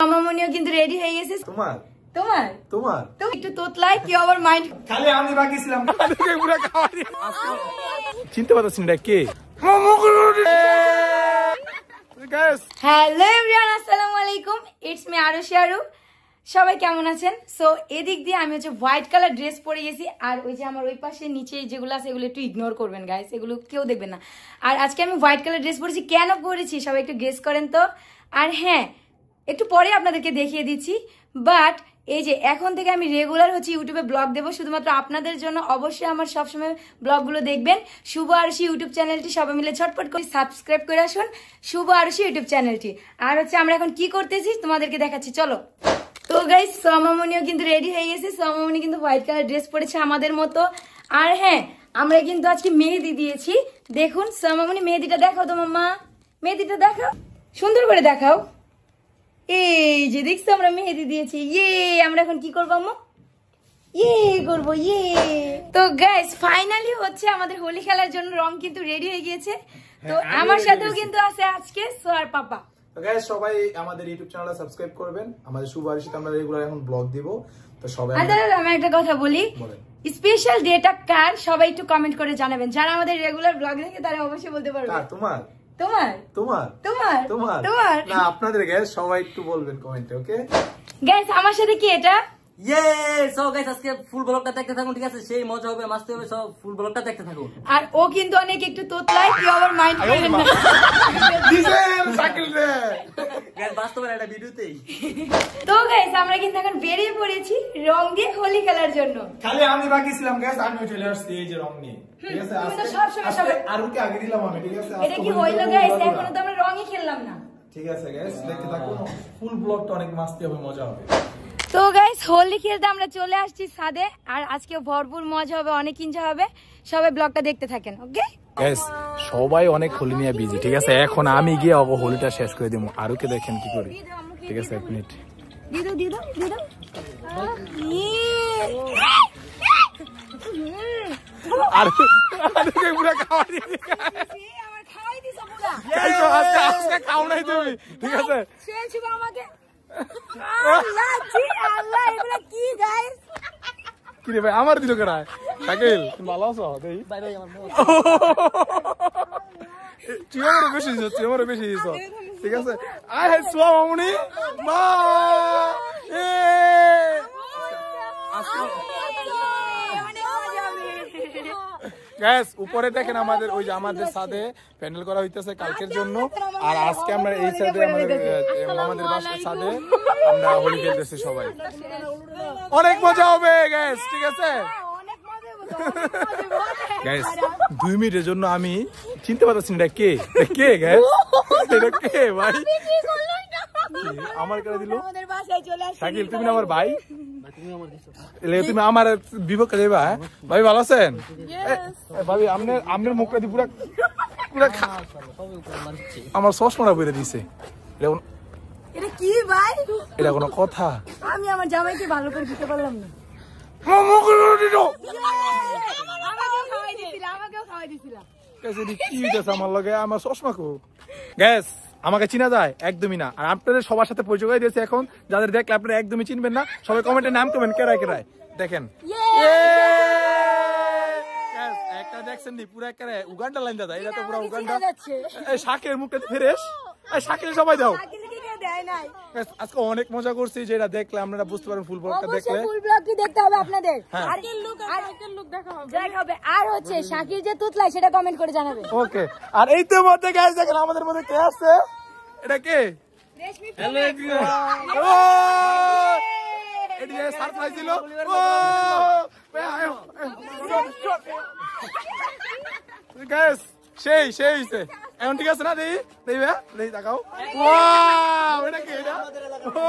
মামামনিও কিন্তু রেডি হয়ে গেছে। তোমার তোমার তোমার তুমি একটু তোতলাই কি আবার মাইন্ড খালি আমি বাকি ছিলাম। চিনতে পারতেছি না কে। হ্যালো এভরিওয়ান, আসসালামু আলাইকুম, ইটস মি আরুষি আরু। সবাই কেমন আছেন? সো এদিক দিয়ে আমি হচ্ছে হোয়াইট কালার ড্রেস পরে গেছি, আর ওই যে আমার ওই পাশে নিচে যেগুলো আছে এগুলো একটু ইগনোর করবেন গাইস, এগুলো কেউ দেখবেন না। আর আজকে আমি হোয়াইট কালার ড্রেস পরেছি, কেন পরেছি সবাই একটু গেস করেন তো। আর হ্যাঁ, একটু পরে আপনাদেরকে দেখিয়ে দিচ্ছি, বাট এই যে এখন থেকে আমি রেগুলার হচ্ছে ইউটিউবে ব্লগ দেবো শুধুমাত্র আপনাদের জন্য। অবশ্যই আমার সবসময় ব্লগগুলো দেখবেন। শুভ আরুষি ইউটিউব চ্যানেলটি সবাই মিলে ঝটপট করে সাবস্ক্রাইব করে আসুন, শুভ আরুষি ইউটিউব চ্যানেলটি। আর হচ্ছে আমরা এখন কি করতেছি তোমাদেরকে দেখাচ্ছি, চলো। তো গাইস, সোমামনিও কিন্তু রেডি হয়ে গেছে। সোমামনি কিন্তু হোয়াইট কালার ড্রেস পরেছে আমাদের মতো। আর হ্যাঁ, আমরা কিন্তু আজকে মেহেদি দিয়েছি। দেখুন সোমামনি, মেহেদিটা দেখাও তো মাম্মা, মেহেদিটা দেখাও, সুন্দর করে দেখাও। এই যে দেখছো আমরা মেহেদি দিয়েছি, ইয়ে। আমরা এখন কি করবো আম্মু? ইয়ে করবো, ইয়ে। তো গাইস, ফাইনালি হচ্ছে আমাদের হোলি খেলার জন্য রং কিন্তু রেডি হয়ে গিয়েছে। তো আমার সাথেও কিন্তু আছে আজকে সোয়ার পাপা। তো গাইস, সবাই আমাদের ইউটিউব চ্যানেলটা সাবস্ক্রাইব করবেন। আমাদের শুভ আরুষিতে আমরা রেগুলার এখন ব্লগ দিব। তো সবাই আমি একটা কথা বলি, স্পেশাল ডেটা কার সবাই একটু কমেন্ট করে জানাবেন। যারা আমাদের রেগুলার ব্লগ দেখে তারা অবশ্যই বলতে পারবে। তোমার তোমার তোমার তোমার তোমার তোমার না, আপনাদের গাইস সবাই একটু বলবেন কমেন্টে, ওকে গাইস? আমার সাথে কি এটা? সো গাইস, আজকে ফুল ব্লগটা দেখতে থাকুন, ঠিক আছে? সেই মজা হবে, মাস্তি হবে, সব ফুল ব্লগটা দেখতে থাকুন। আর ও কিন্তু অনেক একটু তোতলাই, কি আবার মাইন্ড করেন না। দিছেন সাকিল রে গাইস, বাস্তবে একটা ভিডিওতেই। তো গাইস, আমরা কিন্তু এখন বেরিয়ে পড়েছি রং দিয়ে হোলি খেলার জন্য। খালি আমি বাকি ছিলাম গাইস, আমি চলে আসছি এই যে রং নিয়ে, ঠিক আছে? আজকে আরুকে আগে দিলাম আমি, ঠিক আছে? এটা কি হইলো গাইস? এখনো তো আমরা রংই খেললাম না। ঠিক আছে গাইস, দেখতে থাকুন, ফুল ব্লগটা অনেক মাস্তি হবে, মজা হবে। তো গাইস, হোলি খেলতে আমরা চলে আসছি ছাদে, আর আজকে ভরপুর মজা হবে, অনেক এনজয় হবে। সবাই ব্লগটা দেখতে থাকেন, ওকে? গাইস, সবাই অনেক হোলি নিয়ে বিজি, ঠিক আছে? এখন আমি গিয়ে হোলিটা শেষ করে দিব। আরুকে দেখেন কি করি, ঠিক আছে? 1 মিনিট। দিদো দিদো দিদো আরুকে পুরো খাওয়া দিয়ে আমার খাওয়াই দিছো পুরো। আজকে খাও নাই তুমি, ঠিক আছে? ছেড়েছিবা আমাকে। আল্লাহ জি আল্লাহ, এগুলা কি গাইস? কি রে ভাই, আমার দিল কেন? শাকিল, তুমি ভালো আছো? দেই বাই বাই আমার বস। তুই আমারও বেশি দিছ, তুই আমারও বেশি দিছ, ঠিক আছে? আয় হে সোমামনি মা, এ গাইস, উপরে দেখেন আমাদের ওই যে আমাদের ছাদে প্যান্ডেল করা হইতেছে কালকের জন্য। আর আজকে আমরা এই ছাদে আমাদের বাসার ছাদে আমরা হোলি খেলতেছি সবাই। অনেক মজা হবে গাইস, ঠিক আছে? গাইস, 2 মিনিটের জন্য আমি চিনতে পারতেছি না কে কে গাইস, এটা কে ভাই? আমার করে দিল শাকিল, তুমি আমার ভাই, তুমি আমার বিপক্ষে যাইবা? ভাই ভালো আছেন ভাবি? আপনার মুখটা দিয়ে পুরা পুরা আমার চশমাটা বেড়ে দিছে। এটা কি ভাই? এটা কোনো কথা? আমি আমার জামাইকে ভালো করে দিতে পারলাম না। আমার লগে আমার চশমা কো গ্যাস, আমাকে চিনা যায় একদমই না। আর আপনাদের সবার সাথে পরিচয় করে দিয়েছে এখন, যাদের দেখলে আপনারা একদমই চিনবেন না। সবাই কমেন্টে নাম করবেন কেরায় কেরায়। দেখেন একটা দেখছেন নি, পুরো একেবারে উগান্ডা লাইন দাদা, এটা তো পুরো উগান্ডা। শাকের মুখটা ফ্রেশ, শাকিল সবাই দাও। আজকে অনেক মজা করছি, যেটা দেখলে আপনারা বুঝতে পারবেন। ফুল ব্লগটা দেখলে ফুল ব্লগটি দেখতে হবে আপনাদের। আর হচ্ছে শাকিল যে তুতলাই সেটা কমেন্ট করে জানাবে, ওকে? আর এই তো মধ্যে গাইস দেখেন আমাদের মধ্যে কে আছে, এটা কে? হ্যালো এভরিওয়ান, এটা সারপ্রাইজ ছিল। গাইস সেই সেই এখন ঠিক আছে না? দেই দেই ভাই, দেই তাকাও। ওয়াও, এটা কি? এটা ও